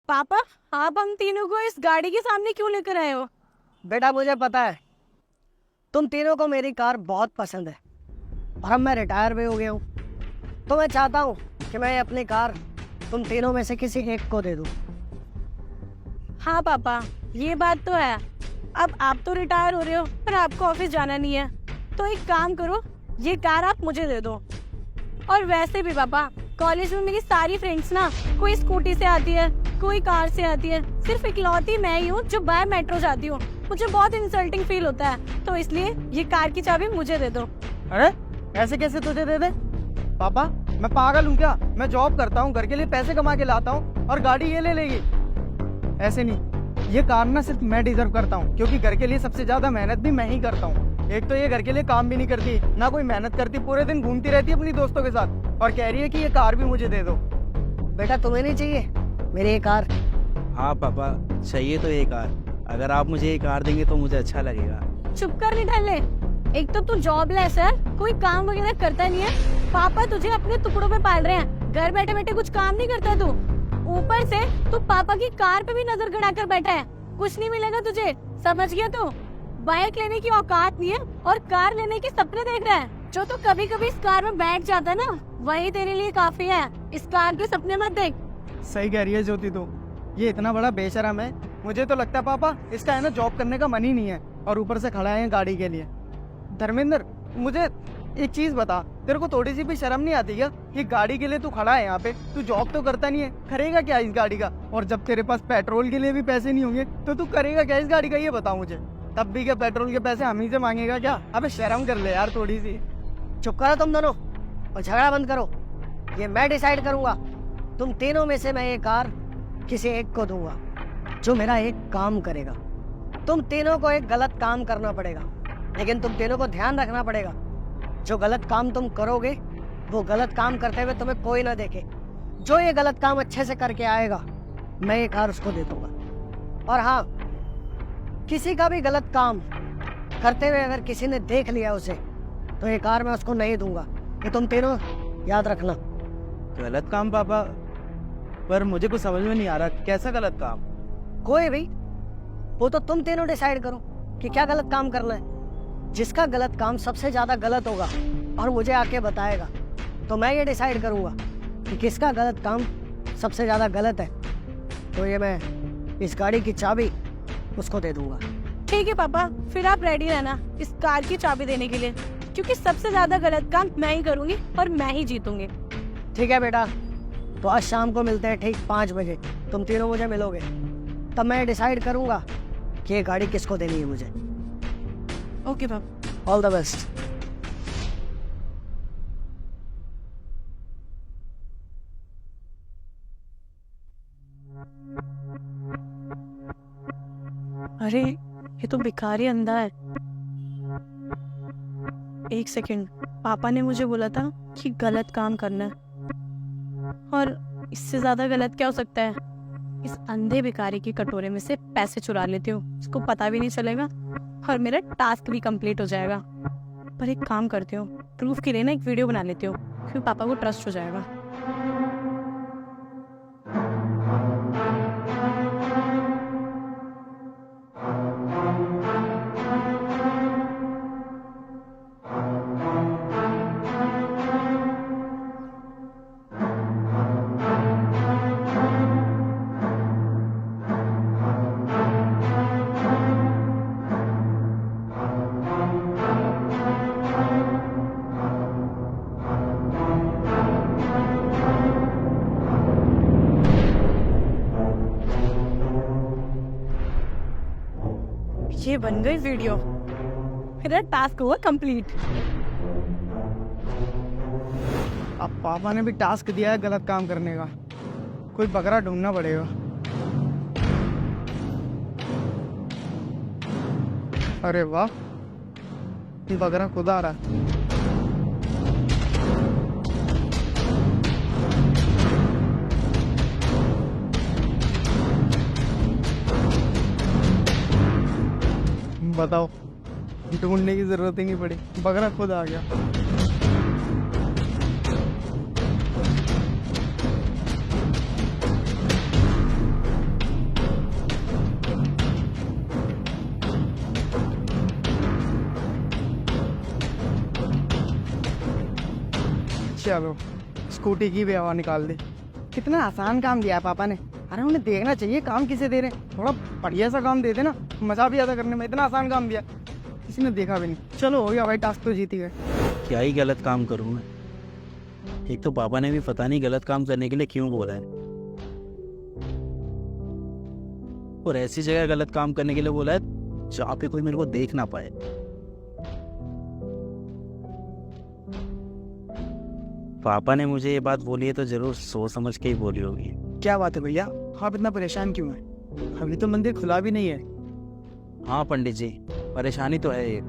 पापा, आप हम तीनों को इस गाड़ी के सामने क्यों लेकर आए हो? बेटा मुझे पता है तुम तीनों को मेरी कार बहुत पसंद है और अब मैं रिटायर भी हो गया हूँ, तो मैं चाहता हूँ कि मैं अपनी कार तुम तीनों में से किसी एक को दे दूँ। हाँ पापा, ये बात तो है। अब आप तो रिटायर हो रहे हो पर आपको ऑफिस जाना नहीं है, तो एक काम करो, ये कार आप मुझे दे दो। और वैसे भी पापा, कॉलेज में मेरी सारी फ्रेंड्स ना, कोई स्कूटी से आती है, कोई कार से आती है, सिर्फ इकलौती मैं ही हूँ जो बाय मेट्रो जाती हूँ। मुझे बहुत इंसल्टिंग फील होता है, तो इसलिए ये कार की चाबी मुझे दे दो। अरे ऐसे कैसे तुझे दे दे? पापा मैं पागल हूँ क्या? मैं जॉब करता हूँ, घर के लिए पैसे कमा के लाता हूँ और गाड़ी ये ले लेगी? ऐसे नहीं, ये कार ना सिर्फ मैं डिजर्व करता हूँ, क्योंकि घर के लिए सबसे ज्यादा मेहनत भी मैं ही करता हूँ। एक तो ये घर के लिए काम भी नहीं करती, ना कोई मेहनत करती, पूरे दिन घूमती रहती है अपनी दोस्तों के साथ और कह रही है कि ये कार भी मुझे दे दो। बेटा तुम्हें नहीं चाहिए मेरी ये कार? हाँ पापा, चाहिए तो ये कार। अगर आप मुझे ये कार देंगे तो मुझे अच्छा लगेगा। चुप कर निठल्ले, एक तो तू जॉबलेस है, कोई काम वगैरह करता नहीं है। पापा तुझे अपने टुकड़ों पे पाल रहे हैं, घर बैठे बैठे कुछ काम नहीं करता तू। ऊपर से तू पापा की कार पे भी नजर गड़ा कर बैठा है। कुछ नहीं मिलेगा तुझे, समझ गया तू? बाइक लेने की औकात नहीं है और कार लेने के सपने देख रहा है। जो तू कभी कभी इस कार में बैठ जाता है ना, वही तेरे लिए काफी है। इस कार के सपने मत देख। सही कह रही है ज्योति, तो ये इतना बड़ा बेशरम है। मुझे तो लगता है पापा इसका है ना जॉब करने का मन ही नहीं है और ऊपर से खड़ा है गाड़ी के लिए। धर्मेंद्र मुझे एक चीज बता, तेरे को थोड़ी सी भी शर्म नहीं आती क्या? ये गाड़ी के लिए तू खड़ा है यहाँ पे, तू जॉब तो करता नहीं है, करेगा क्या इस गाड़ी का? और जब तेरे पास पेट्रोल के लिए भी पैसे नहीं होंगे तो तू करेगा क्या इस गाड़ी का, ये बता मुझे। तब भी क्या पेट्रोल के पैसे हम ही से मांगेगा क्या? अबे शर्म कर ले यार थोड़ी सी। चुप करो तुम दोनों और झगड़ा बंद करो। ये मैं डिसाइड करूंगा, तुम तीनों में से मैं ये कार किसी एक को दूंगा जो मेरा एक काम करेगा। तुम तीनों को एक गलत काम करना पड़ेगा, लेकिन तुम तीनों को ध्यान रखना पड़ेगा, जो गलत काम तुम करोगे वो गलत काम करते हुए तुम्हें कोई ना देखे। जो ये गलत काम अच्छे से करके आएगा मैं ये कार उसको दे दूंगा। और हाँ, किसी का भी गलत काम करते हुए अगर किसी ने देख लिया उसे, तो ये कार मैं उसको नहीं दूंगा। ये तुम तीनों याद रखना। गलत काम पापा? पर मुझे कुछ समझ में नहीं आ रहा, कैसा गलत काम? कोई भी, वो तो तुम तीनों डिसाइड करो कि क्या गलत काम करना है। जिसका गलत काम सबसे ज्यादा गलत होगा और मुझे आके बताएगा, तो मैं ये डिसाइड करूंगा कि किसका गलत काम सबसे ज्यादा गलत है। तो ये मैं इस गाड़ी की चाबी उसको दे दूंगा। ठीक है पापा, फिर आप रेडी रहना इस कार की चाबी देने के लिए, क्योंकि सबसे ज्यादा गलत काम मैं ही करूंगी और मैं ही जीतूंगी। ठीक है बेटा, तो आज शाम को मिलते हैं ठीक 5 बजे। तुम तीनों मुझे मिलोगे, तब मैं डिसाइड करूंगा कि ये गाड़ी किसको देनी है मुझे। ओके पापा। All the best. अरे ये तो भिखारी अंधा है। एक सेकंड, पापा ने मुझे बोला था कि गलत काम करना है, और इससे ज्यादा गलत क्या हो सकता है? इस अंधे भिखारी की कटोरे में से पैसे चुरा लेती हूँ, इसको पता भी नहीं चलेगा और मेरा टास्क भी कंप्लीट हो जाएगा। पर एक काम करती हूँ, प्रूफ के लिए ना एक वीडियो बना लेती हूँ, फिर पापा को ट्रस्ट हो जाएगा। ये बन गई वीडियो, मेरा टास्क हुआ कंप्लीट। अब पापा ने भी टास्क दिया है गलत काम करने का, कोई बकरा ढूंढना पड़ेगा। अरे वाह, बकरा खुद आ रहा है। बताओ, ढूंढने की जरूरत ही नहीं पड़ी, बकरा खुद आ गया। चलो स्कूटी की भी हवा निकाल दी। कितना आसान काम दिया है पापा ने। अरे उन्हें देखना चाहिए काम किसे दे रहे हैं, थोड़ा बढ़िया सा काम दे देना, मजा भी आता करने में। इतना आसान काम दिया किसी ने देखा भी नहीं। चलो हो गया भाई, टास्क तो जीत ही गए। क्या ही गलत काम करूँ मैं। एक तो पापा ने भी पता नहीं गलत काम करने के लिए क्यों बोला है, और ऐसी जगह गलत काम करने के लिए बोला है जहाँ पे कोई मेरे को देख ना पाए। पापा ने मुझे ये बात बोली है तो जरूर सोच समझ के ही बोली होगी। क्या बात है भैया, आप इतना परेशान क्यों हैं? अभी तो मंदिर खुला भी नहीं है। हाँ पंडित जी, परेशानी तो है एक।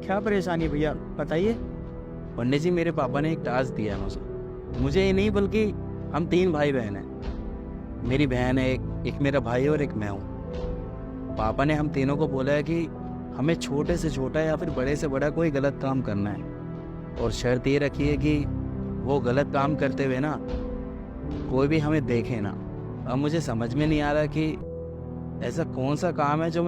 क्या परेशानी है भैया, बताइए। पंडित जी, मेरे पापा ने एक टास्क दिया है मुझे ही नहीं बल्कि हम 3 भाई बहन हैं। मेरी बहन है एक मेरा भाई है और एक मैं हूँ। पापा ने हम तीनों को बोला है कि हमें छोटे से छोटा या फिर बड़े से बड़ा कोई गलत काम करना है, और शर्त ये रखी है कि वो गलत काम करते हुए ना कोई भी हमें देखे ना। अब मुझे समझ में नहीं आ रहा कि ऐसा कौन सा काम है जो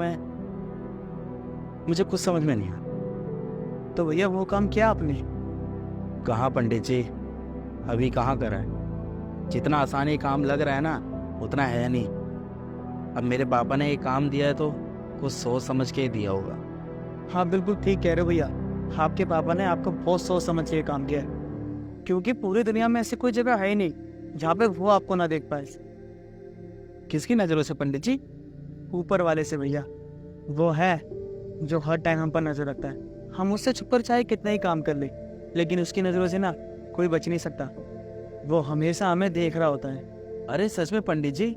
मुझे कुछ समझ में नहीं आ रहा। तो भैया वो काम किया आपने? कहाँ पंडित जी, अभी कहाँ करा है। जितना आसान ये काम लग रहा है ना उतना है नहीं। अब मेरे पापा ने एक काम दिया है तो कुछ सोच समझ के ही दिया होगा। हाँ बिल्कुल ठीक कह रहे हो भैया, आपके पापा ने आपको बहुत सोच समझ के काम किया है, क्योंकि पूरी दुनिया में ऐसी कोई जगह है ही नहीं जहाँ पे वो आपको ना देख पाए। किसकी नज़रों से पंडित जी? ऊपर वाले से भैया। वो है जो हर टाइम हम पर नजर रखता है। हम उससे छुपकर चाहे कितना ही काम कर ले, लेकिन उसकी नज़रों से ना कोई बच नहीं सकता। वो हमेशा हमें देख रहा होता है। अरे सच में पंडित जी,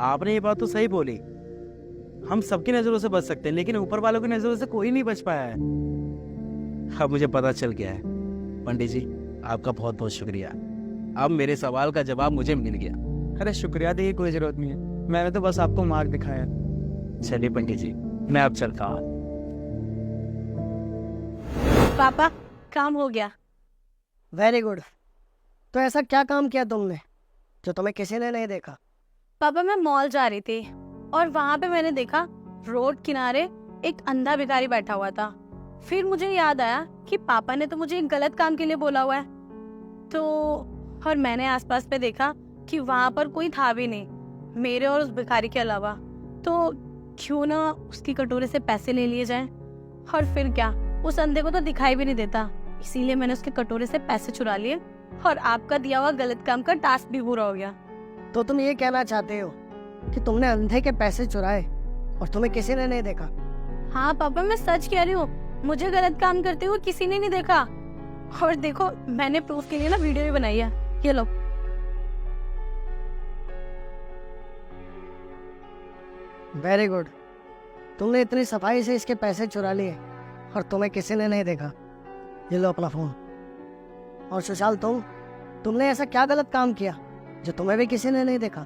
आपने ये बात तो सही बोली। हम सबकी नज़रों से बच सकते हैं, लेकिन ऊपर वालों की नज़रों से कोई नहीं बच पाया है। अब मुझे पता चल गया है। पंडित जी आपका बहुत बहुत शुक्रिया। अब मेरे सवाल का जवाब मुझे मिल गया। अरे शुक्रिया दी कोई ज़रूरत नहीं है, मैंने तो बस आपको मार्ग दिखाया। चलिए पंडित जी, मैं अब चलता हूँ। पापा काम हो गया। Very good. तो ऐसा क्या काम किया तुमने जो तुम्हें किसी ने नहीं देखा? पापा मैं मॉल जा रही थी और वहां पे मैंने देखा रोड किनारे एक अंधा भिखारी बैठा हुआ था। फिर मुझे याद आया कि पापा ने तो मुझे एक गलत काम के लिए बोला हुआ है, तो और मैंने आसपास पे देखा कि वहां पर कोई था भी नहीं मेरे और उस भिखारी के अलावा। तो क्यों ना उसकी कटोरे से पैसे ले लिए जाएं। और फिर क्या, उस अंधे को तो दिखाई भी नहीं देता, इसीलिए मैंने उसके कटोरे से पैसे चुरा लिए और आपका दिया हुआ गलत काम का टास्क भी पूरा हो गया। तो तुम ये कहना चाहते हो कि तुमने अंधे के पैसे चुराए और तुम्हें किसी ने नहीं देखा? हाँ पापा मैं सच कह रही हूँ, मुझे गलत काम करते हुए किसी ने नहीं देखा। और देखो मैंने प्रूफ के लिए ना वीडियो भी बनाई है, ये लो। Very good. तुमने इतनी सफाई से इसके पैसे चुरा लिए और तुम्हें किसी ने नहीं देखा। ये लो अपना फोन। और सुशाल तुमने ऐसा क्या गलत काम किया जो तुम्हें भी किसी ने नहीं देखा?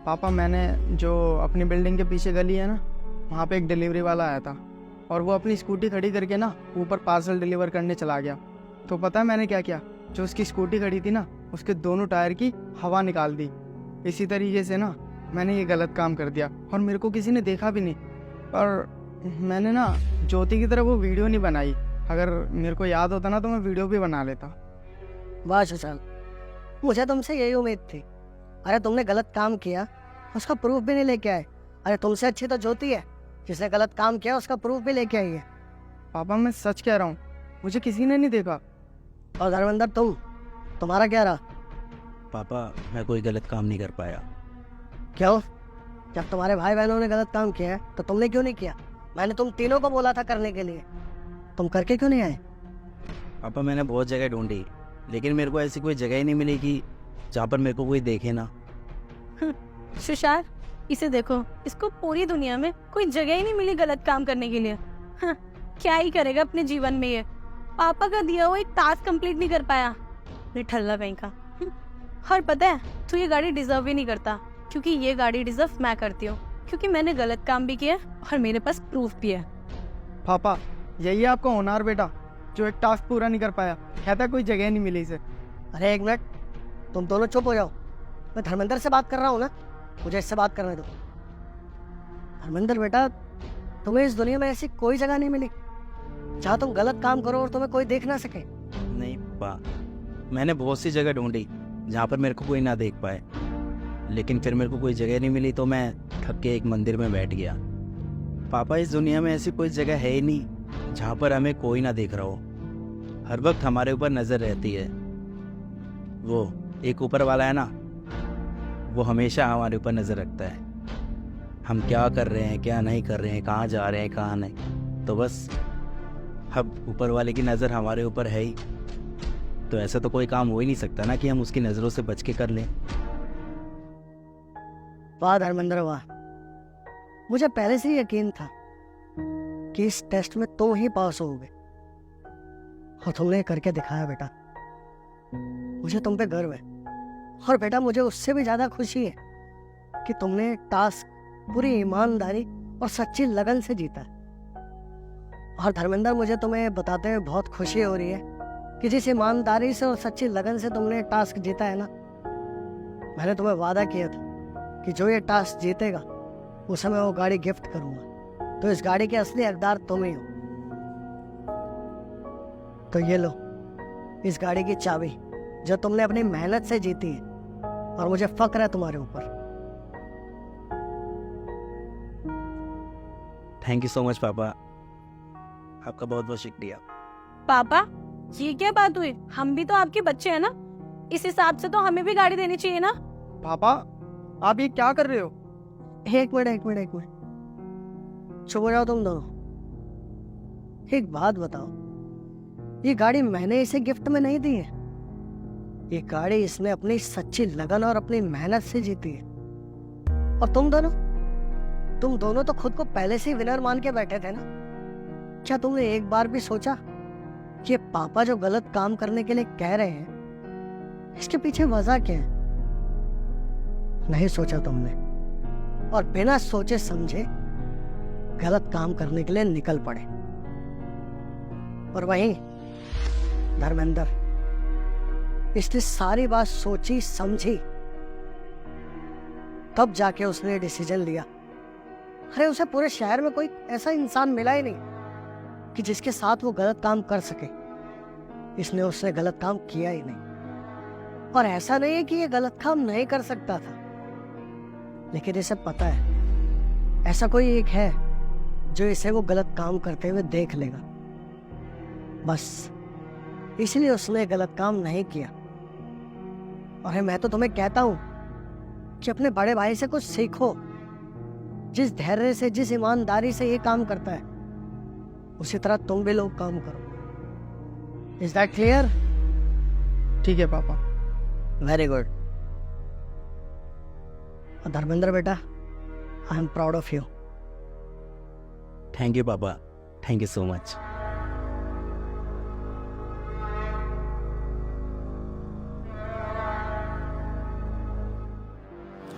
पापा मैंने जो अपनी बिल्डिंग के पीछे गली है ना, वहाँ पे एक डिलीवरी वाला आया था और वो अपनी स्कूटी खड़ी करके ना ऊपर पार्सल डिलीवर करने चला गया। तो पता है मैंने क्या किया? जो उसकी स्कूटी खड़ी थी ना, उसके दोनों टायर की हवा निकाल दी। इसी तरीके से ना मैंने ये गलत काम कर दिया और मेरे को किसी ने देखा भी नहीं। और मैंने ना ज्योति की तरह वो वीडियो नहीं बनाई। अगर मेरे को याद होता ना तो मैं वीडियो भी बना लेता। वाह सुशाल, मुझे तुमसे यही उम्मीद थी। अरे तुमने गलत काम किया, उसका प्रूफ भी नहीं लेके आए। अरे तुमसे अच्छी तो ज्योति है, जिसने गलत काम किया उसका प्रूफ भी लेके आई है। पापा मैं सच कह रहा हूँ, मुझे किसी ने नहीं देखा। और धर्मेंद्र तुम्हारा क्या रहा? पापा मैं कोई गलत काम नहीं कर पाया। क्यों? जब तुम्हारे भाई बहनों ने गलत काम किया है तो तुमने क्यों नहीं किया? मैंने तुम तीनों को बोला था करने के लिए, तुम करके क्यों नहीं आए? पापा मैंने बहुत जगह ढूंढी, लेकिन मेरे को ऐसी कोई जगह ही नहीं मिली कि जहाँ पर मेरे को कोई देखे ना। सुशाल इसे देखो, इसको पूरी दुनिया में कोई जगह ही नहीं मिली गलत काम करने के लिए। क्या ही करेगा अपने जीवन में ये। पापा का दिया हुआ एक टास्क कंप्लीट नहीं कर पाया, निठल्ला कहीं का। और पता है तू ये गाड़ी डिजर्व भी नहीं करता, क्योंकि ये गाड़ी डिजर्व मैं करती हूँ, क्योंकि मैंने गलत काम भी किया और मेरे पास प्रूफ भी है। पापा यही है आपका होनहार बेटा, जो एक टास्क पूरा नहीं कर पाया, कहता कोई जगह नहीं मिली इसे। अरे एक मिनट, तुम दोनों चुप हो जाओ। मैं धर्मेंद्र से बात कर रहा हूँ ना, मुझे इससे बात करने दो। धर्मेंद्र बेटा, तुम्हें इस दुनिया में ऐसी कोई जगह नहीं मिली जहाँ तुम गलत काम करो और तुम्हें कोई देख ना सके। नहीं पा, मैंने बहुत सी जगह ढूंढी जहाँ पर मेरे को कोई ना देख पाए, लेकिन फिर मेरे को कोई जगह नहीं मिली तो मैं थक के एक मंदिर में बैठ गया। पापा, इस दुनिया में ऐसी कोई जगह है ही नहीं जहाँ पर हमें कोई ना देख रहा हो। हर वक्त हमारे ऊपर नज़र रहती है। वो एक ऊपर वाला है ना, वो हमेशा हमारे ऊपर नज़र रखता है। हम क्या कर रहे हैं, क्या नहीं कर रहे हैं, कहाँ जा रहे हैं, कहाँ नहीं, तो बस अब ऊपर वाले की नज़र हमारे ऊपर है ही। तो ऐसा तो कोई काम हो ही नहीं सकता ना कि हम उसकी नज़रों से बच के कर लें। वाह धर्मेंद्र वाह, मुझे पहले से ही यकीन था कि इस टेस्ट में तुम ही पास होगे, और तुमने करके दिखाया बेटा। मुझे तुम पे गर्व है, और बेटा मुझे उससे भी ज्यादा खुशी है कि तुमने टास्क पूरी ईमानदारी और सच्ची लगन से जीता है। और धर्मेंद्र, मुझे तुम्हें बताते हुए बहुत खुशी हो रही है कि जिस ईमानदारी से और सच्ची लगन से तुमने टास्क जीता है ना, मैंने तुम्हें वादा किया था कि जो ये टास्क जीतेगा उसे मैं वो गाड़ी गिफ्ट करूंगा। तो इस गाड़ी के असली हकदार तुम ही हो। तो ये लो इस गाड़ी की चाबी जो तुमने अपनी मेहनत से जीती है, और मुझे फक्र है तुम्हारे ऊपर। थैंक यू सो मच पापा, आपका बहुत बहुत शुक्रिया। पापा, ये क्या बात हुई? हम भी तो आपके बच्चे हैं ना, इस हिसाब से तो हमें भी गाड़ी देनी चाहिए ना। पापा, आप ये क्या कर रहे हो? एक मिनट चुप हो जाओ तुम दोनों। एक बात बताओ, ये गाड़ी मैंने इसे गिफ्ट में नहीं दी है। ये गाड़ी इसने अपनी सच्ची लगन और अपनी मेहनत से जीती है। और तुम दोनों तो खुद को पहले से ही विनर मान के बैठे थे ना। क्या तुमने एक बार भी सोचा कि ये पापा जो गलत काम करने के लिए कह रहे हैं, इसके पीछे वजह क्या है? नहीं सोचा तुमने, और बिना सोचे समझे गलत काम करने के लिए निकल पड़े। और वहीं धर्मेंद्र, इसने सारी बात सोची समझी, तब जाके उसने डिसीजन लिया। अरे उसे पूरे शहर में कोई ऐसा इंसान मिला ही नहीं कि जिसके साथ वो गलत काम कर सके। इसने उससे गलत काम किया ही नहीं। और ऐसा नहीं है कि ये गलत काम नहीं कर सकता था, लेकिन इसे पता है ऐसा कोई एक है जो इसे वो गलत काम करते हुए देख लेगा। बस इसलिए उसने गलत काम नहीं किया। और मैं तो तुम्हें कहता हूं कि अपने बड़े भाई से कुछ सीखो। जिस धैर्य से, जिस ईमानदारी से ये काम करता है, उसी तरह तुम भी लोग काम करो। Is that clear? ठीक है पापा। Very good. धर्मेंद्र बेटा, I am proud of you. Thank you पापा, thank you so much.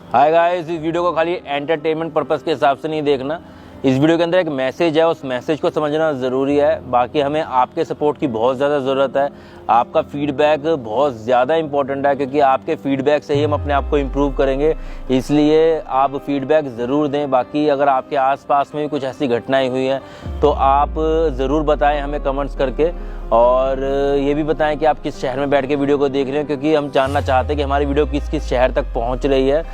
Hi guys, इस वीडियो को खाली एंटरटेनमेंट पर्पस के हिसाब से नहीं देखना। इस वीडियो के अंदर एक मैसेज है, उस मैसेज को समझना ज़रूरी है। बाकी हमें आपके सपोर्ट की बहुत ज़्यादा ज़रूरत है। आपका फीडबैक बहुत ज़्यादा इंपॉर्टेंट है, क्योंकि आपके फीडबैक से ही हम अपने आप को इम्प्रूव करेंगे। इसलिए आप फीडबैक ज़रूर दें। बाकी अगर आपके आसपास में भी कुछ ऐसी घटनाएं हुई हैं तो आप ज़रूर बताएं हमें कमेंट्स करके, और ये भी बताएं कि आप किस शहर में बैठ के वीडियो को देख रहे हैं, क्योंकि हम जानना चाहते हैं कि हमारी वीडियो किस किस शहर तक पहुँच रही है।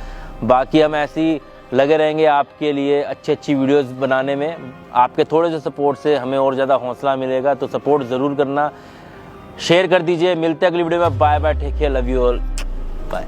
बाकी हम ऐसी लगे रहेंगे आपके लिए अच्छी वीडियोस बनाने में। आपके थोड़े से सपोर्ट से हमें और ज़्यादा हौसला मिलेगा, तो सपोर्ट ज़रूर करना, शेयर कर दीजिए। मिलते हैं अगली वीडियो में। Bye bye, take care, love you all, bye.